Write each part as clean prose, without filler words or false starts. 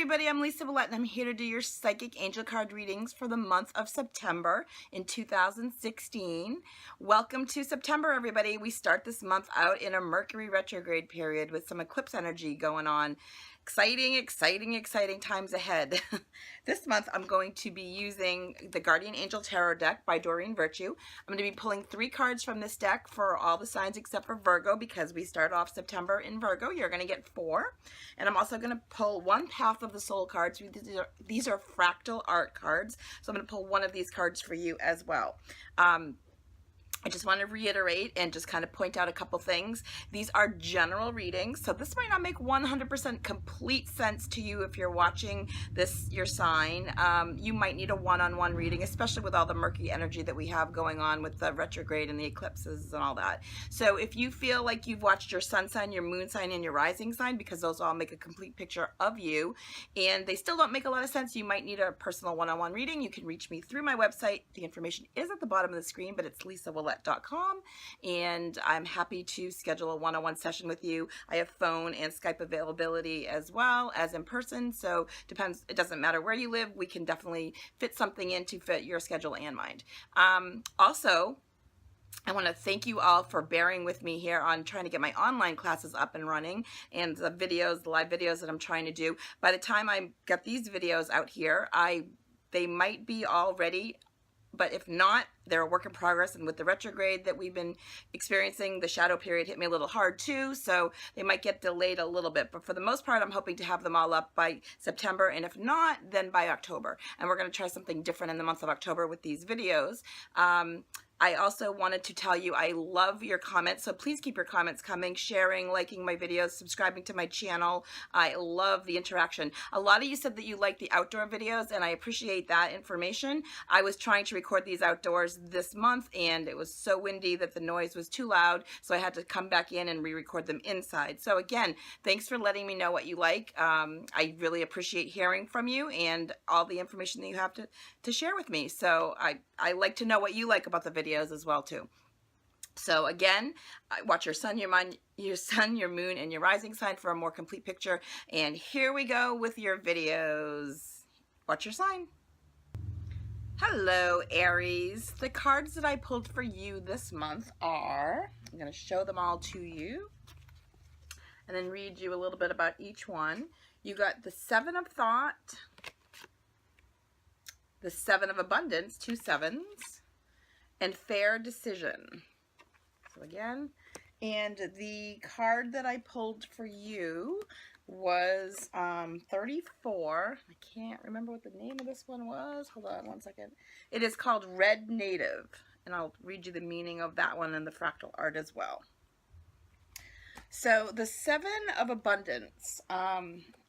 everybody, I'm Lisa Ouellet and I'm here to do your psychic angel card readings for the month of September in 2016. Welcome to September, everybody. We start this month out in a Mercury retrograde period with some eclipse energy going on. Exciting, exciting, exciting times ahead. This month I'm going to be using the Guardian Angel Tarot deck by Doreen Virtue. I'm going to be pulling 3 cards from this deck for all the signs except for Virgo, because we start off September in Virgo. You're going to get 4. And I'm also going to pull one Path of the Soul cards. These are fractal art cards, so I'm going to pull one of these cards for you as well. I just want to reiterate and just kind of point out a couple things. These are general readings, so this might not make 100% complete sense to you if you're watching this, your sign. You might need a one-on-one reading, especially with all the murky energy that we have going on with the retrograde and the eclipses and all that. So if you feel like you've watched your sun sign, your moon sign, and your rising sign, because those all make a complete picture of you, and they still don't make a lot of sense, you might need a personal one-on-one reading. You can reach me through my website. The information is at the bottom of the screen, but it's lisawouellet.com, and I'm happy to schedule a one-on-one session with you. I have phone and Skype availability as well as in person, so it doesn't matter where you live. We can definitely fit something in to fit your schedule and mine. Also, I want to thank you all for bearing with me here on trying to get my online classes up and running, and the videos, the live videos that I'm trying to do. By the time I get these videos out here, they might be all ready. But if not, they're a work in progress, and with the retrograde that we've been experiencing, the shadow period hit me a little hard too, so they might get delayed a little bit. But for the most part, I'm hoping to have them all up by September, and if not, then by October. And we're going to try something different in the month of October with these videos. I also wanted to tell you I love your comments, so please keep your comments coming, sharing, liking my videos, subscribing to my channel. I love the interaction. A lot of you said that you like the outdoor videos, and I appreciate that information. I was trying to record these outdoors this month, and it was so windy that the noise was too loud, so I had to come back in and re-record them inside. So again, thanks for letting me know what you like. I really appreciate hearing from you and all the information that you have to share with me. So I like to know what you like about the videos as well too. So again, watch your sun, your moon, and your rising sign for a more complete picture. And here we go with your videos. Watch your sign. Hello, Aries. The cards that I pulled for you this month are, I'm going to show them all to you and then read you a little bit about each one. You got the 7 of Thought, the 7 of Abundance, 2 7s, and Fair Decision. So again, and the card that I pulled for you was 34. I can't remember what the name of this one was. Hold on one second. It is called Red Native, and I'll read you the meaning of that one and the fractal art as well. So the 7 of Abundance.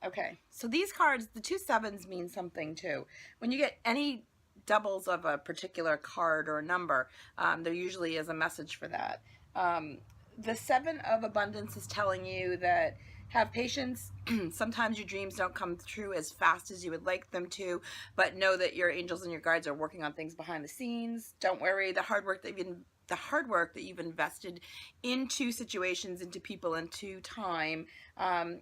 Okay, so these cards, the 2 7s mean something too. When you get any doubles of a particular card or a number, there usually is a message for that. The 7 of Abundance is telling you that have patience. Sometimes your dreams don't come true as fast as you would like them to, but know that your angels and your guides are working on things behind the scenes. Don't worry, the hard work that you've invested into situations, into people, into time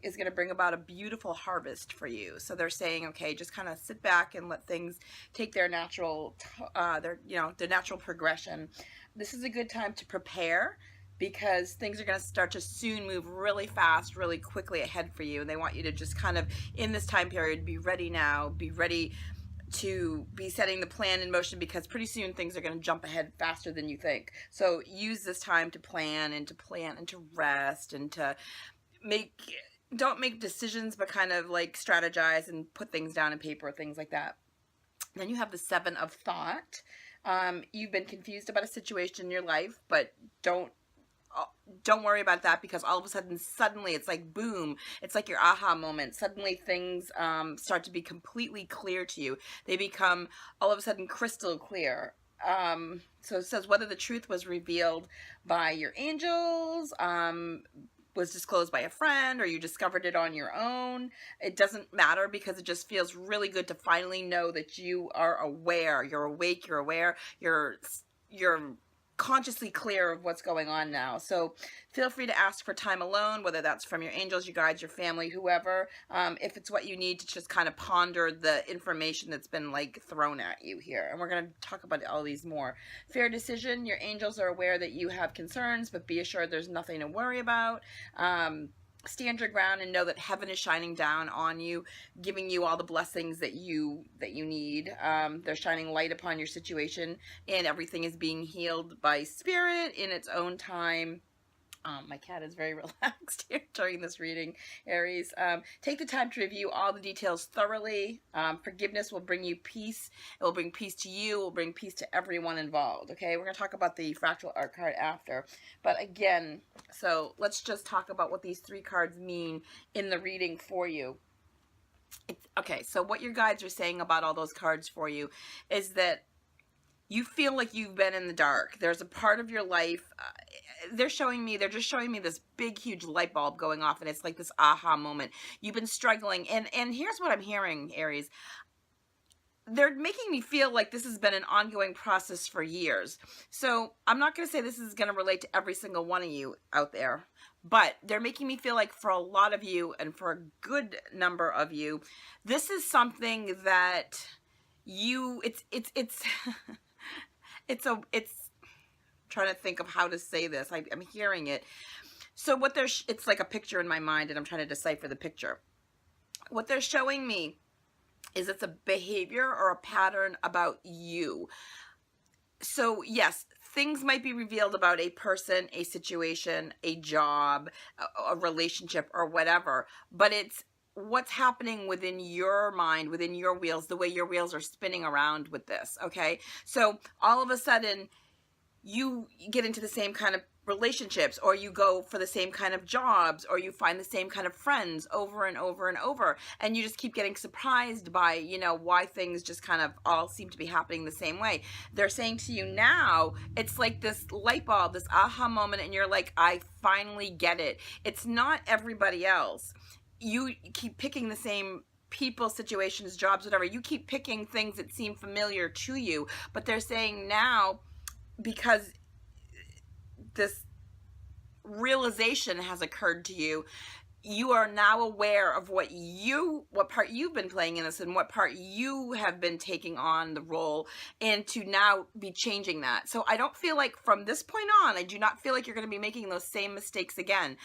is going to bring about a beautiful harvest for you. So they're saying, okay, just kind of sit back and let things take their natural, their natural progression. This is a good time to prepare, because things are going to start to soon move really fast, really quickly ahead for you. And they want you to just kind of, in this time period, be ready now, be ready to be setting the plan in motion, because pretty soon things are going to jump ahead faster than you think. So use this time to plan and to rest and to don't make decisions, but kind of like strategize and put things down in paper, things like that. Then you have the 7 of Thought. You've been confused about a situation in your life, but don't worry about that, because all of a sudden, suddenly, it's like boom, it's like your aha moment. Suddenly things start to be completely clear to you. They become all of a sudden crystal clear. So it says whether the truth was revealed by your angels, was disclosed by a friend, or you discovered it on your own. It doesn't matter, because it just feels really good to finally know that you are aware. You're awake, you're aware, you're consciously clear of what's going on now. So feel free to ask for time alone, whether that's from your angels, your guides, your family, whoever, if it's what you need to just kind of ponder the information that's been like thrown at you here. And we're going to talk about all these more. Fair decision. Your angels are aware that you have concerns, but be assured there's nothing to worry about. Stand your ground and know that heaven is shining down on you, giving you all the blessings that you need. They're shining light upon your situation, and everything is being healed by spirit in its own time. My cat is very relaxed here during this reading, Aries. Take the time to review all the details thoroughly. Forgiveness will bring you peace. It will bring peace to you. It will bring peace to everyone involved. Okay, we're going to talk about the fractal art card after. But again, so let's just talk about what these 3 cards mean in the reading for you. Okay, so what your guides are saying about all those cards for you is that you feel like you've been in the dark. There's a part of your life, they're just showing me this big, huge light bulb going off, and it's like this aha moment. You've been struggling, and here's what I'm hearing, Aries. They're making me feel like this has been an ongoing process for years. So I'm not going to say this is going to relate to every single one of you out there, but they're making me feel like for a lot of you, and for a good number of you, this is something that it's trying to think of how to say this. I'm hearing it. So it's like a picture in my mind, and I'm trying to decipher the picture. What they're showing me is it's a behavior or a pattern about you. So yes, things might be revealed about a person, a situation, a job, a relationship, or whatever, but it's what's happening within your mind, within your wheels, the way your wheels are spinning around with this, okay? So all of a sudden, you get into the same kind of relationships, or you go for the same kind of jobs, or you find the same kind of friends over and over and over, and you just keep getting surprised by, you know, why things just kind of all seem to be happening the same way. They're saying to you now, it's like this light bulb, this aha moment, and you're like, I finally get it. It's not everybody else. You keep picking the same people, situations, jobs, whatever. You keep picking things that seem familiar to you, but they're saying now, because this realization has occurred to you, you are now aware of what part you've been playing in this, and what part you have been taking on the role, and to now be changing that. So I don't feel like from this point on, I do not feel like you're going to be making those same mistakes again.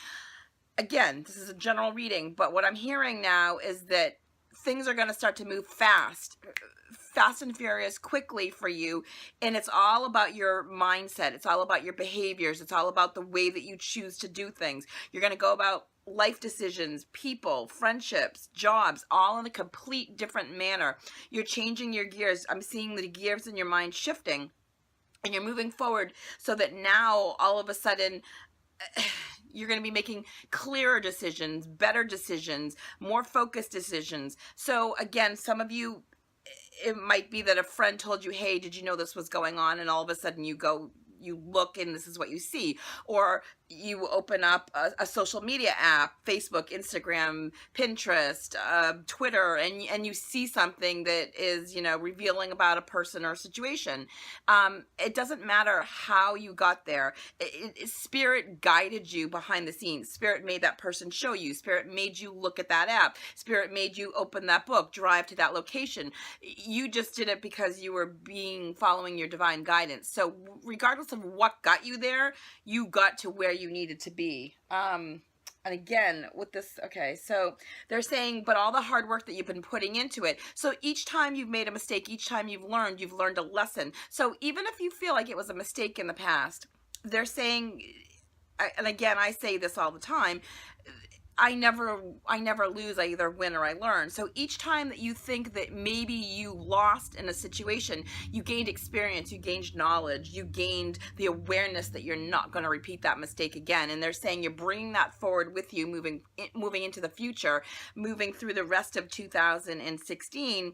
Again, this is a general reading, but what I'm hearing now is that things are going to start to move fast and furious, quickly for you, and it's all about your mindset. It's all about your behaviors. It's all about the way that you choose to do things. You're going to go about life decisions, people, friendships, jobs, all in a complete different manner. You're changing your gears. I'm seeing the gears in your mind shifting, and you're moving forward, so that now all of a sudden you're going to be making clearer decisions, better decisions, more focused decisions. So again, some of you, it might be that a friend told you, hey, did you know this was going on? And all of a sudden you look and this is what you see. Or you open up a social media app, Facebook, Instagram, Pinterest, Twitter, and you see something that is, you know, revealing about a person or a situation. It doesn't matter how you got there. Spirit guided you behind the scenes. Spirit made that person show you. Spirit made you look at that app. Spirit made you open that book, drive to that location. You just did it because you were following your divine guidance. So regardless of what got you there, you got to where you needed to be. And again, with this, okay, so they're saying, but all the hard work that you've been putting into it. So each time you've made a mistake, each time you've learned a lesson. So even if you feel like it was a mistake in the past, they're saying, and again, I say this all the time, I never lose. I either win or I learn. So each time that you think that maybe you lost in a situation, you gained experience, you gained knowledge, you gained the awareness that you're not going to repeat that mistake again. And they're saying you're bringing that forward with you, moving into the future, moving through the rest of 2016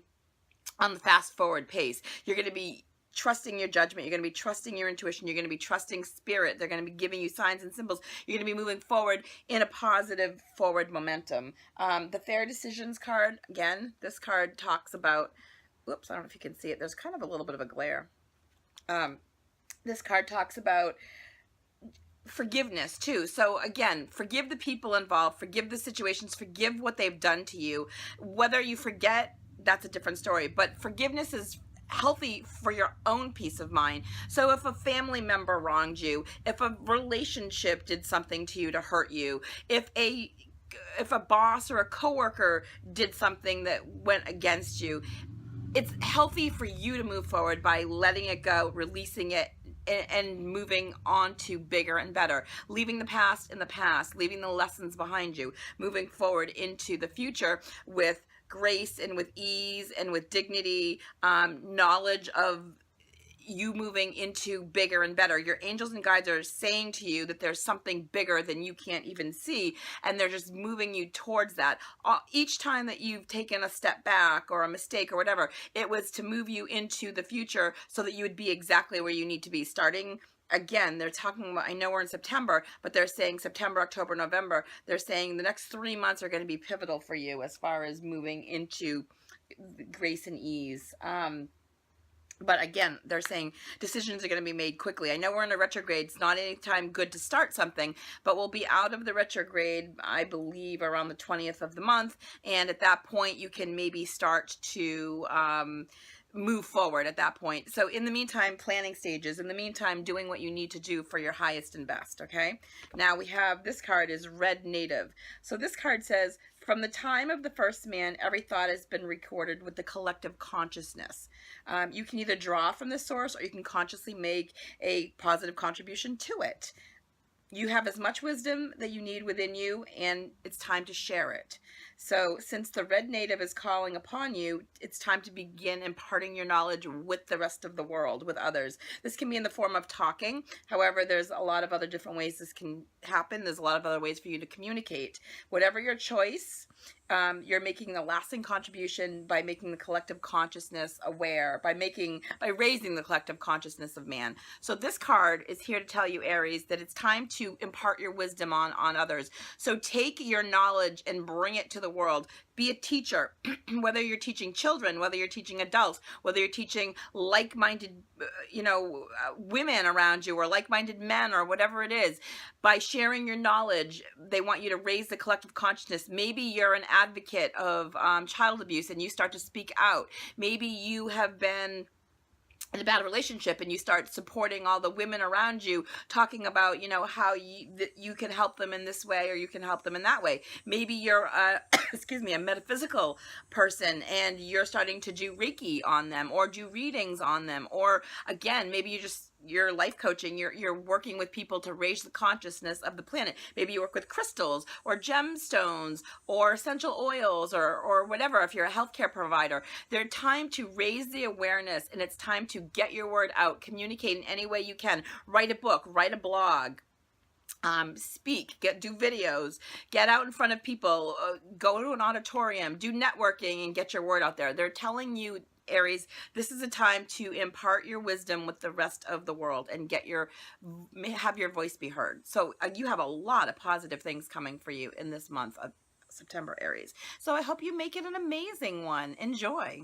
on the fast forward pace. You're going to be trusting your judgment. You're going to be trusting your intuition. You're going to be trusting spirit. They're going to be giving you signs and symbols. You're going to be moving forward in a positive forward momentum. The Fair Decisions card, again, this card talks about, whoops, I don't know if you can see it. There's kind of a little bit of a glare. This card talks about forgiveness too. So again, forgive the people involved, forgive the situations, forgive what they've done to you. Whether you forget, that's a different story, but forgiveness is healthy for your own peace of mind. So if a family member wronged you, if a relationship did something to you to hurt you, if a boss or a coworker did something that went against you, it's healthy for you to move forward by letting it go, releasing it, and moving on to bigger and better, leaving the past in the past, leaving the lessons behind you, moving forward into the future with grace and with ease and with dignity, knowledge of you moving into bigger and better. Your angels and guides are saying to you that there's something bigger than you can't even see, and they're just moving you towards that. Each time that you've taken a step back or a mistake or whatever, it was to move you into the future so that you would be exactly where you need to be. Starting again, they're talking about, I know we're in September, but they're saying September, October, November. They're saying the next 3 months are going to be pivotal for you as far as moving into grace and ease. But again, they're saying decisions are going to be made quickly. I know we're in a retrograde. It's not any time good to start something, but we'll be out of the retrograde, I believe, around the 20th of the month. And at that point, you can maybe start to move forward at that point. So in the meantime, planning stages. In the meantime, doing what you need to do for your highest and best, okay? Now we have, this card is Red Native. So this card says, from the time of the first man, every thought has been recorded with the collective consciousness. You can either draw from the source or you can consciously make a positive contribution to it. You have as much wisdom that you need within you, and it's time to share it. So since the Red Native is calling upon you, it's time to begin imparting your knowledge with the rest of the world, with others. This can be in the form of talking. However, there's a lot of other different ways this can happen. There's a lot of other ways for you to communicate. Whatever your choice, you're making a lasting contribution by making the collective consciousness aware, by raising the collective consciousness of man. So this card is here to tell you, Aries, that it's time to impart your wisdom on others. So take your knowledge and bring it to the world. Be a teacher, whether you're teaching children, whether you're teaching adults, whether you're teaching like-minded, women around you, or like-minded men, or whatever it is. By sharing your knowledge, they want you to raise the collective consciousness. Maybe you're an advocate of child abuse and you start to speak out. Maybe you have been in a bad relationship and you start supporting all the women around you, talking about, how you can help them in this way or you can help them in that way. Maybe you're a metaphysical person and you're starting to do Reiki on them or do readings on them. Or again, maybe you're life coaching, you're working with people to raise the consciousness of the planet. Maybe you work with crystals or gemstones or essential oils or whatever. If you're a healthcare provider, there's time to raise the awareness, and it's time to get your word out, communicate in any way you can. Write a book, write a blog, speak, do videos, get out in front of people, go to an auditorium, do networking, and get your word out there. They're telling you, Aries, this is a time to impart your wisdom with the rest of the world and have your voice be heard. So you have a lot of positive things coming for you in this month of September, Aries. So I hope you make it an amazing one. Enjoy.